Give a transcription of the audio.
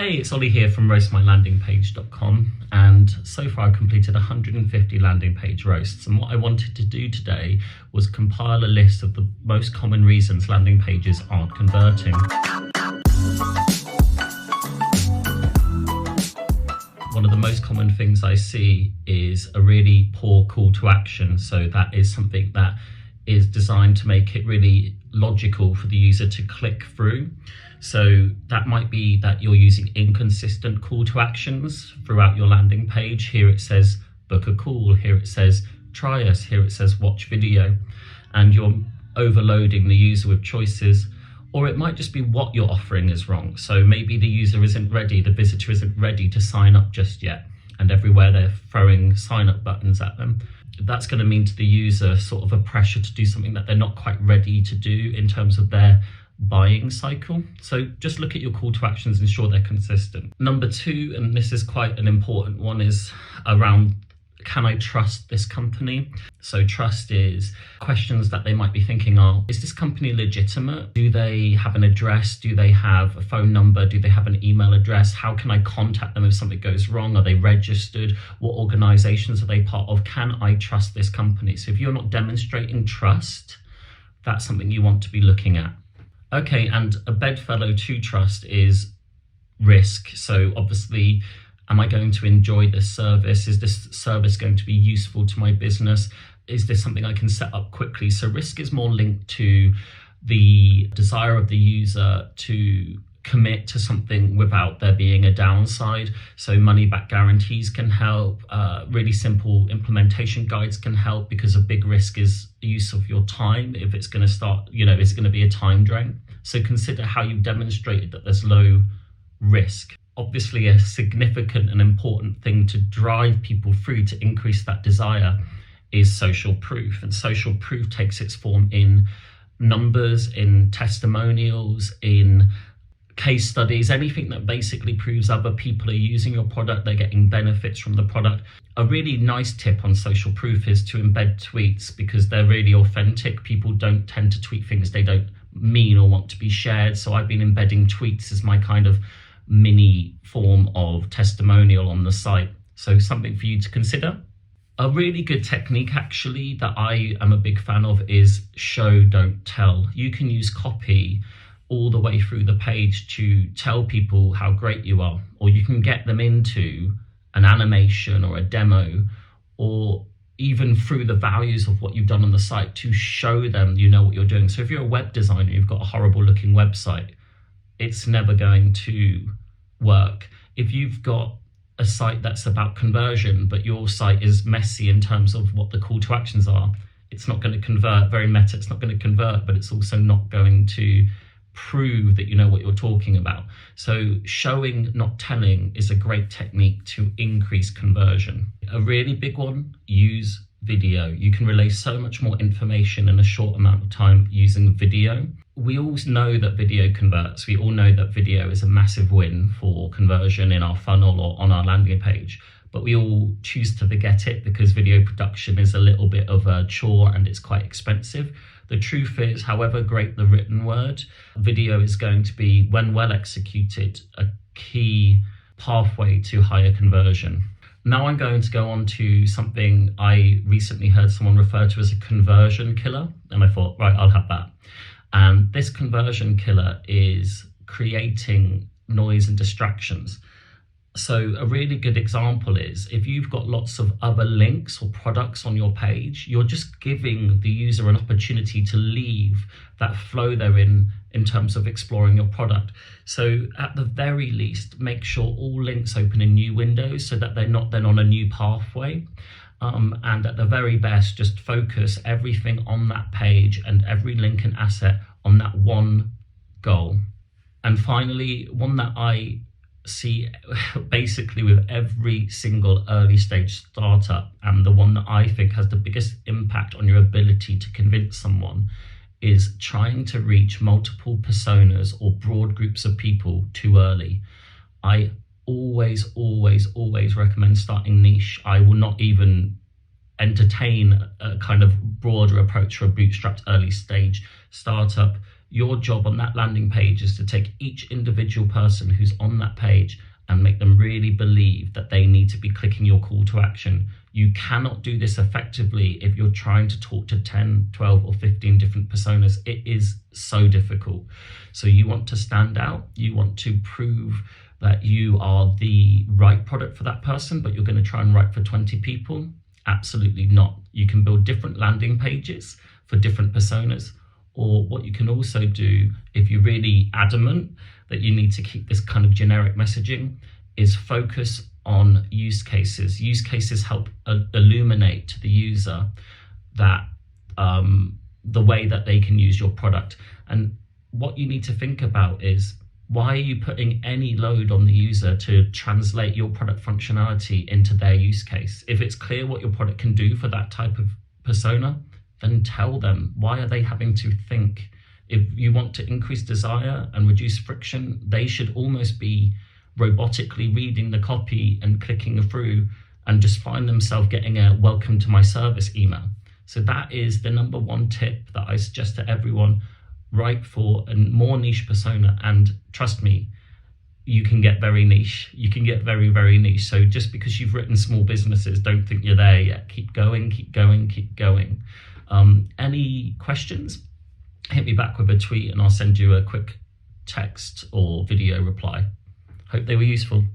Hey, it's Ollie here from roastmylandingpage.com, and so far I've completed 150 landing page roasts, and what I wanted to do today was compile a list of the most common reasons landing pages aren't converting. One of the most common things I see is a really poor call to action. So that is something that is designed to make it really logical for the user to click through. So that might be that you're using inconsistent call to actions throughout your landing page. Here it says book a call, here it says try us, here it says watch video, and you're overloading the user with choices. Or it might just be what you're offering is wrong. So maybe the user isn't ready, the visitor isn't ready to sign up just yet, and everywhere they're throwing sign up buttons at them. That's going to mean to the user sort of a pressure to do something that they're not quite ready to do in terms of their buying cycle. So just look at your call to actions and ensure they're consistent. Number two, and this is quite an important one, is around, can I trust this company? So trust is questions that they might be thinking are, is this company legitimate? Do they have an address? Do they have a phone number? Do they have an email address? How can I contact them if something goes wrong? Are they registered? What organizations are they part of? Can I trust this company? So if you're not demonstrating trust, that's something you want to be looking at. Okay, and a bedfellow to trust is risk. So obviously, am I going to enjoy this service? Is this service going to be useful to my business? Is this something I can set up quickly? So risk is more linked to the desire of the user to commit to something without there being a downside. So money back guarantees can help. Really simple implementation guides can help, because a big risk is the use of your time. If it's going to start, it's going to be a time drain. So consider how you've demonstrated that there's low risk. Obviously, a significant and important thing to drive people through to increase that desire is social proof. And social proof takes its form in numbers, in testimonials, in case studies, anything that basically proves other people are using your product, they're getting benefits from the product. A really nice tip on social proof is to embed tweets, because they're really authentic. People don't tend to tweet things they don't mean or want to be shared. So I've been embedding tweets as my kind of mini form of testimonial on the site. So something for you to consider. A really good technique actually that I am a big fan of is show, don't tell. You can use copy all the way through the page to tell people how great you are, or you can get them into an animation or a demo, or even through the values of what you've done on the site to show them you know what you're doing. So if you're a web designer, you've got a horrible looking website, it's never going to work. If you've got a site that's about conversion, but your site is messy in terms of what the call to actions are, it's not going to convert. Very meta, it's not going to convert, but it's also not going to prove that you know what you're talking about. So showing, not telling, is a great technique to increase conversion. A really big one, use video. You can relay so much more information in a short amount of time using video. We all know that video converts. We all know that video is a massive win for conversion in our funnel or on our landing page, but we all choose to forget it because video production is a little bit of a chore and it's quite expensive. The truth is, however great the written word, video is going to be, when well executed, a key pathway to higher conversion. Now I'm going to go on to something I recently heard someone refer to as a conversion killer, and I thought, right, I'll have that. And this conversion killer is creating noise and distractions. So a really good example is if you've got lots of other links or products on your page, you're just giving the user an opportunity to leave that flow they're in terms of exploring your product. So at the very least, make sure all links open in new windows so that they're not then on a new pathway. And at the very best, just focus everything on that page and every link and asset on that one goal. And finally, one that I see basically with every single early stage startup, and the one that I think has the biggest impact on your ability to convince someone, is trying to reach multiple personas or broad groups of people too early. I always recommend starting niche. I will not even entertain a kind of broader approach for a bootstrapped early stage startup. Your job on that landing page is to take each individual person who's on that page and make them really believe that they need to be clicking your call to action. You cannot do this effectively if you're trying to talk to 10, 12 or 15 different personas. It is so difficult. So you want to stand out. You want to prove that you are the right product for that person, but you're going to try and write for 20 people. Absolutely not. You can build different landing pages for different personas. Or what you can also do, if you're really adamant that you need to keep this kind of generic messaging, is focus on use cases. Use cases help illuminate to the user that the way that they can use your product. And what you need to think about is, why are you putting any load on the user to translate your product functionality into their use case? If it's clear what your product can do for that type of persona, then tell them. Why are they having to think? If you want to increase desire and reduce friction, they should almost be robotically reading the copy and clicking through and just find themselves getting a welcome to my service email. So that is the number one tip that I suggest to everyone. Write for a more niche persona, and trust me, you can get very niche. You can get very, very niche. So just because you've written small businesses, don't think you're there yet. Keep going, keep going, keep going. Any questions? Hit me back with a tweet and I'll send you a quick text or video reply. Hope they were useful.